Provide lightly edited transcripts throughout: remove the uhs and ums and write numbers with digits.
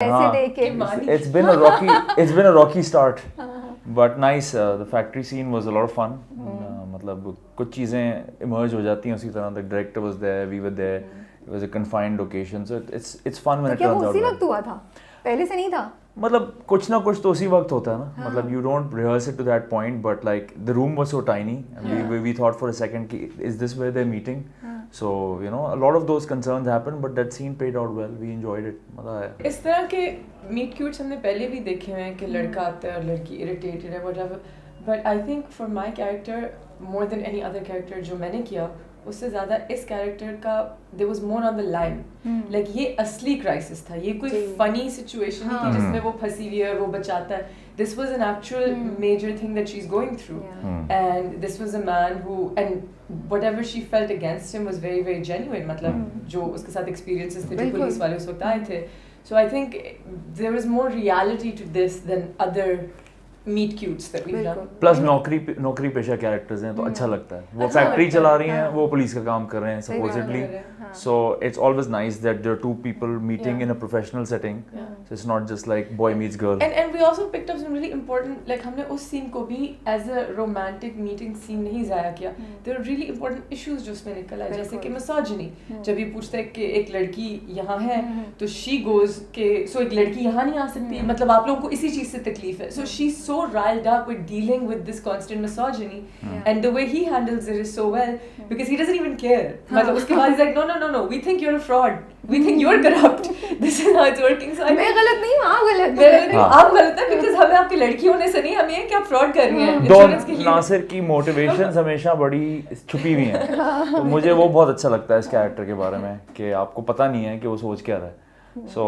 It's been a rocky start, but nice. The factory scene was a lot of fun. मतलब कुछ चीजें emerge हो जाती हैं उसी तरह. The director was there, we were there. It was a confined location, so it's fun when it turns out. तो क्या वो उसी वक्त हुआ था? पहले से नहीं था? मतलब कुछ ना कुछ तो उसी वक्त होता है ना. मतलब you don't rehearse it to that point, but like the room was so tiny, and we thought for a second, is this where they're meeting? So you know, a lot of those concerns happened, but that scene played out well. We enjoyed it. मजा आया. इस तरह के meet cutes हमने पहले भी देखे हुए हैं कि लड़का आता है और लड़की irritated है whatever. But I think for my character, more than any other character जो मैंने किया, उससे ज़्यादा इस character का there was more on the line. Like ये असली crisis था. ये कोई funny situation नहीं थी जिसमें वो फंसी हुई है और वो बचाता है. This was an actual major thing that she's going through. And this was a man who, and whatever she felt against him was very, very genuine. मतलब जो उसके साथ experiences थे जो पुलिस वाले उस वक्त आए थे. So I think there was more reality to this than other meet cutes that we've done. Plus नौकरी पेशा characters हैं तो अच्छा लगता है. वो factory चला रही हैं, वो पुलिस का काम कर रहे हैं supposedly. So it's always nice that there are two people meeting in a professional setting. So it's not just like boy meets girl. And we also picked up some really important, like हमने उस scene को भी as a romantic meeting scene नहीं ज़ाया किया. There are really important issues जो उसमें निकल आए, जैसे कि misogyny. जब ये पूछता है कि एक लड़की यहाँ है, तो she goes कि so एक लड़की यहाँ नहीं आ सकती. मतलब आप लोगों को इसी चीज़ से तकलीफ है. So she's so riled up with dealing with this constant misogyny, and the way he handles it is so well because he doesn't even care. मतलब उसके बाद he's like no, we think you're a fraud, we think you're corrupt, this is how it's working. So मैं गलत नहीं हूँ, आप गलत हैं. आप गलत हैं because हमें आपकी लड़की होने से नहीं, हमें ये कि आप fraud कर रही हैं. इंश्योरेंस के लिए नासिर की motivations हमेशा बड़ी छुपी हुई हैं. तो मुझे वो बहुत अच्छा लगता है इस कैरेक्टर के बारे में कि आपको पता नहीं है कि वो सोच क्या रहा है. So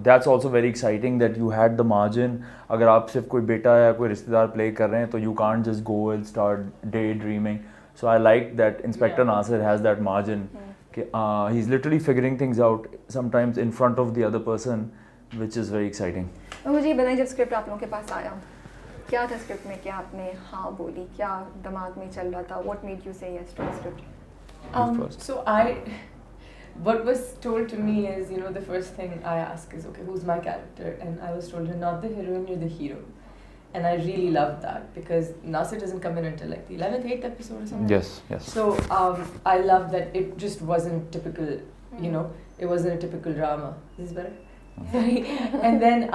that's also very exciting that you had the margin. अगर आप सिर्फ कोई बेटा या कोई रिश्तेदार play कर रहे हैं तो you can't just go and start daydreaming. So I like that Inspector Nasir has that margin. He's literally figuring things out sometimes in front of the other person, which is very exciting. मुझे ये बताइए जब script आप लोगों के पास आया, क्या था स्क्रिप्ट में, क्या आपने हाँ बोली, क्या दिमाग में चल रहा था? What made you say yes to the script? So what was told to me is, you know, the first thing I ask is, okay, who's my character? And I was told, you're not the heroine, you're the hero. And I really loved that because Nasir doesn't come in until like the 11th, 8th episode or something. Yes. So I love that it just wasn't typical, you know, it wasn't a typical drama. Is this better? Sorry. And then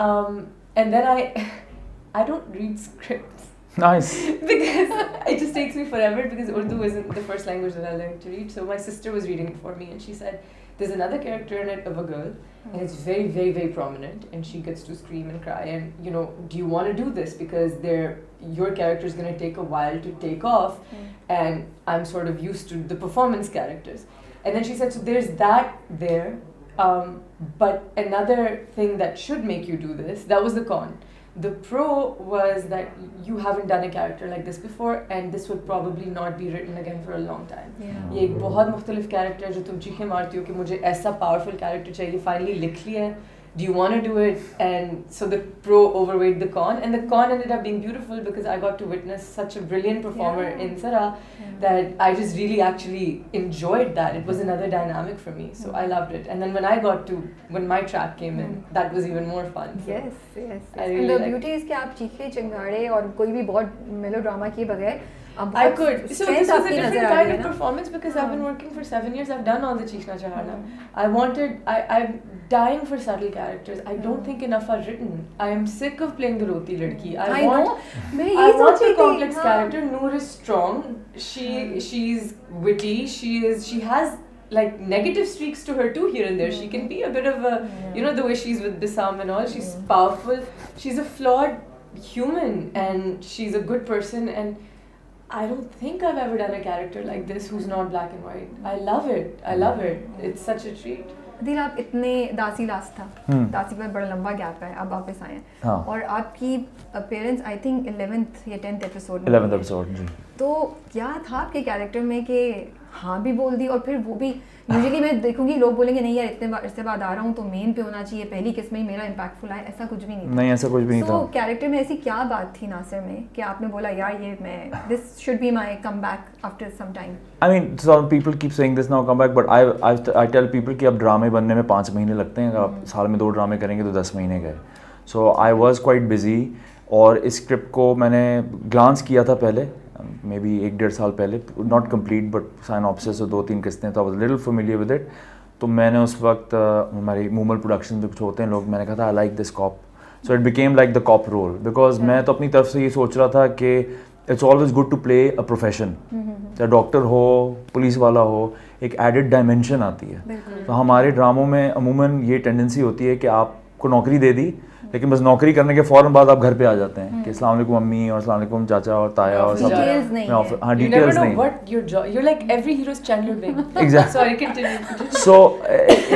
I don't read scripts. Nice. Because it just takes me forever because Urdu isn't the first language that I learned to read. So my sister was reading it for me and she said, there's another character in it of a girl and it's very, very, very prominent and she gets to scream and cry and, you know, do you want to do this? Because your character is going to take a while to take off and I'm sort of used to the performance characters. And then she said, so there's that there. But another thing that should make you do this, that was the con. The pro was that you haven't done a character like this before and this would probably not be written again for a long time. ये एक बहुत मुख्तलिफ character है जो तुम चीखें मारती हो कि मुझे ऐसा powerful character चाहिए, finally लिख लिया है. Do you want to do it? And so the pro overweighed the con and the con ended up being beautiful because I got to witness such a brilliant performer in Sara that I just really actually enjoyed that. It was another dynamic for me, so I loved it. And then when my track came in, that was even more fun. So yes. Really and the beauty is कि आप चीखे चिंगाड़े और कोई भी बहुत melodrama किए बगैर I could. So this was a different kind of performance because I've been working for 7 years. I've done all the Chishna Chahana. I'm dying for subtle characters. I don't think enough are written. I am sick of playing the Roti Ladki. I want the complex character. Noor is strong. She's witty. She has like negative streaks to her too here and there. She can be a bit of a, you know, the way she's with Bissam and all. She's powerful. She's a flawed human and she's a good person and I don't think I've ever done a character like this who's not black and white. I love it. It's such a treat. दिल आप इतने दासी last था, दासी के बाद बड़ा लंबा गैप है, अब वापस आए हैं और आपकी अपीयरेंस आई थिंक 11th या 10th एपिसोड में 11th एपिसोड जी. तो क्या था आपके कैरेक्टर में कि हाँ भी बोल दी, और फिर वो भी यूजुअली मैं देखूंगी लोग बोलेंगे नहीं यार इतने बार इससे बाद आ रहा हूँ तो मेन पे होना चाहिए, पहली किस्त में ही मेरा इम्पैक्टफुल आया, ऐसा कुछ भी नहीं था। नहीं ऐसा कुछ भी नहीं था। कैरेक्टर में ऐसी क्या बात थी नासिर में कि आपने बोला यार ये मैं this should be my comeback after some time? I mean, some people keep saying this now, come back, but I tell people कि अब ड्रामे बनने में 5 महीने लगते हैं, अगर आप साल में 2 ड्रामे करेंगे तो 10 महीने गए। So I was quite busy, और इस स्क्रिप्ट को मैंने ग्लांस किया था पहले, मे बी 1-1.5 साल पहले, नॉट कंप्लीट बट साइनॉप्सिस और 2-3 किस्तें, तो I was little familiar with it. तो मैंने उस वक्त हमारी मूमल प्रोडक्शन में कुछ होते हैं लोग, मैंने कहा था I like this cop, so it became like the cop role, because मैं तो अपनी तरफ से ये सोच रहा था कि it's always good to play a profession, चाहे डॉक्टर हो, पुलिस वाला हो, एक एडेड डायमेंशन आती है। तो हमारे ड्रामों में अमूमन ये टेंडेंसी होती है कि आपको नौकरी दे दी, लेकिन बस नौकरी करने के फ़ौरन बाद आप घर पे आ जाते हैं कि अस्सलाम वालेकुम मम्मी और अस्सलाम वालेकुम चाचा और ताया और सब। Details नहीं है। हाँ You never डिटेल्स know नहीं। what your job. You're like every hero's Chandler Bing. Exactly. Sorry, continue. सो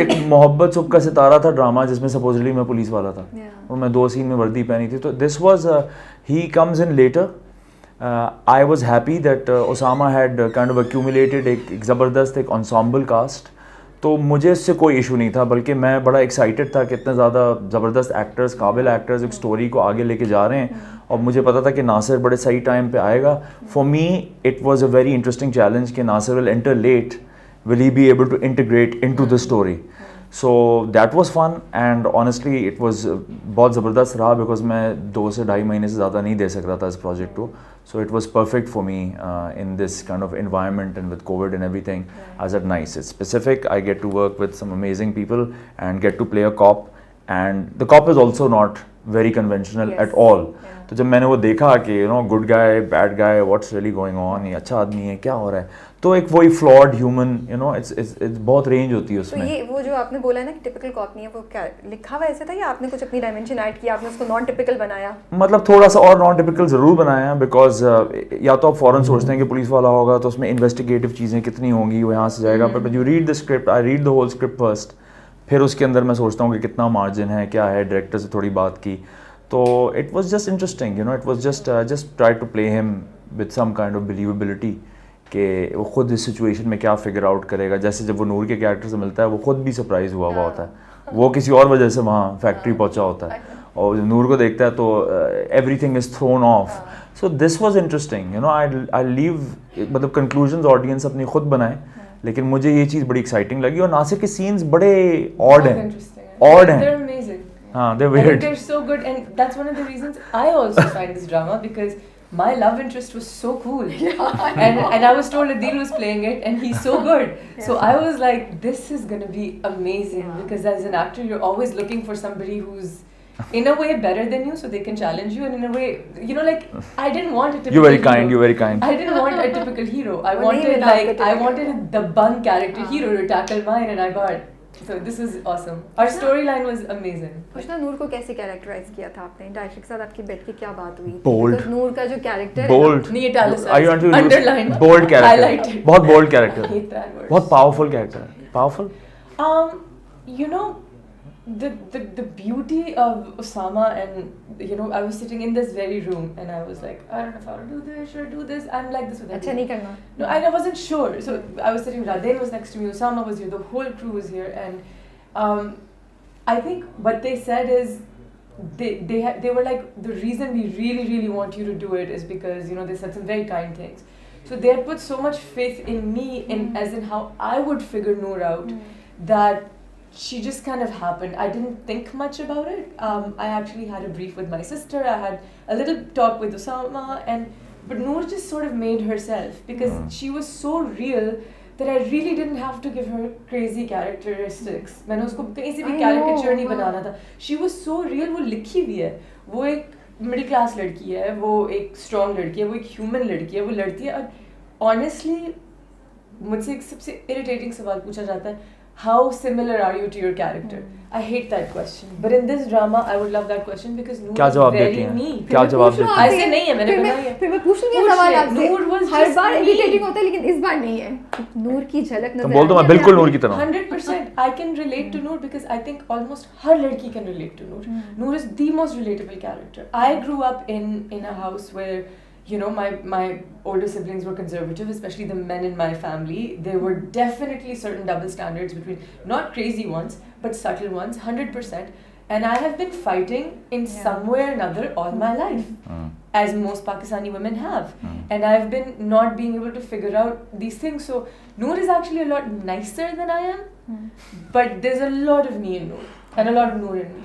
एक मोहब्बत सुख का सितारा था ड्रामा, जिसमें सपोजली मैं पुलिस वाला था, Yeah. और मैं 2 सीन में वर्दी पहनी थी। तो this was he comes in later. I was happy that Osama had kind of accumulated एक ज़बरदस्त एक ensemble कास्ट, तो मुझे इससे कोई इशू नहीं था, बल्कि मैं बड़ा एक्साइटेड था कि इतने ज़्यादा ज़बरदस्त एक्टर्स, काबिल एक्टर्स एक स्टोरी को आगे लेके जा रहे हैं, और मुझे पता था कि नासिर बड़े सही टाइम पे आएगा। For me it was a very interesting challenge कि Nasir will enter late, will he be able to integrate into the story. So that was fun, and honestly it was बहुत ज़बरदस्त रहा, बिकॉज मैं 2 से 2.5 महीने से ज़्यादा नहीं दे सक रहा था इस प्रोजेक्ट को। So it was perfect for me in this kind of environment, and with COVID and everything. I said nice, it's specific, I get to work with some amazing people and get to play a cop, and the cop is also not very conventional Yes. at all. Yeah. तो जब मैंने वो देखा कि you know good guy, bad guy, what's really going on, ये अच्छा आदमी है, क्या हो रहा है, तो एक वही flawed human, you know, it's बहुत रेंज होती है तो उसमें। ये वो जो आपने बोला है ना कि टिपिकल कॉप नहीं है, वो क्या लिखा हुआ ऐसे था या आपने कुछ अपनी डायमेंशन ऐड किया, आपने उसको नॉन टिपिकल बनाया? मतलब थोड़ा सा और नॉन टिपिकल ज़रूर बनाया, बिकॉज या तो आप फ़ौरन सोचते हैं कि पुलिस वाला होगा तो उसमें इन्वेस्टिगेटिव चीज़ें कितनी होंगी, वो यहाँ से जाएगा, but you read the script, I read the whole script first, फिर उसके अंदर मैं सोचता हूँ कि कितना मार्जिन है, क्या है, डायरेक्टर से थोड़ी बात की, तो it was just interesting, you know, it was just try to play him with some kind of believability, कि वो खुद इस सिचुएशन में क्या फिगर आउट करेगा। जैसे जब वो नूर के कैरेक्टर से मिलता है, वो खुद भी सरप्राइज हुआ होता है, वो किसी और वजह से वहाँ फैक्ट्री पहुँचा होता है, और जब नूर को देखता है तो everything is throne of. So this was interesting, you no, I leave, मतलब कंक्लूजन्स ऑडियंस अपनी खुद बनाए, लेकिन मुझे ये चीज़ बड़ी एक्साइटिंग लगी, और नासिर के सीन्स बड़े ऑड हैं, ऑड हैं। They're amazing. हाँ, they're I think weird. they're so good, and that's one of the reasons I also find this drama, because my love interest was so cool, and I was told Adil was playing it, and he's so good. So I was like, this is gonna be amazing, because as an actor, you're always looking for somebody who's in a way better than you, so they can challenge you, and in a way, you know, like I didn't want a typical You're very hero. kind. You're very kind. I didn't want a typical hero. I Well, wanted nahi like miला I आपके wanted the bunk character hero to tackle mine, and I got. So this was awesome. Our storyline was amazing. खुशना, नूर को कैसे characterise किया था आपने? Director के साथ आपकी बैठ के क्या बात हुई? Bold. Because नूर का जो कैरेक्टर Bold. नहीं italicized. I want to use Underlined. bold character. Highlighted. बहुत bold I character. hate that word. बहुत powerful character. Powerful. You know, the beauty of Osama, and you know, I was sitting in this very room, and I was like, I don't know if I will do this, should I do this? I'm like this with अच्छा everyone. नहीं करना? No, I wasn't sure. So I was sitting, Raden was next to me, Osama was here, the whole crew was here, and I think what they said is they were like, the reason we really want you to do it is because, you know, they said some very kind things. So they had put so much faith in me, as in how I would figure Noor out, that she just kind of happened. I didn't think much about it. I actually had a brief with my sister. I had a little talk with Osama, but Noor just sort of made herself, because she was so real that I really didn't have to give her crazy characteristics. मैंने उसको कहीं से भी caricature नहीं बनाना था. She was so real. वो लिखी हुई है. वो एक middle class लड़की है. वो एक strong लड़की है. वो एक human लड़की है. वो लड़ती है. और honestly, मुझसे एक सबसे irritating सवाल पूछा जाता है. How similar are you to your character? I hate that question. But in this drama, I would love that question, because Noor क्या was जवाब very देती हैं? me. क्या जवाब देती हैं? ऐसे नहीं है, मैंने बनाई है. फिर मैं पूछ लूंगी पूछ सवाल ले. आपसे। Noor was her just bar me. Irritating होता है, लेकिन इस बार नहीं है। नूर की झलक नजर बोल दो, मैं बिल्कुल नूर की तरह हूँ। 100%. I can relate to Noor, because I think almost हर लड़की can relate to Noor. Noor is the most relatable character. I grew up in a house where, you know, my older siblings were conservative, especially the men in my family. There were definitely certain double standards between, not crazy ones, but subtle ones, 100%. And I have been fighting in some way or another all my life, as most Pakistani women have. And I've been not being able to figure out these things. So Noor is actually a lot nicer than I am, but there's a lot of me in Noor, and a lot of Noor in me.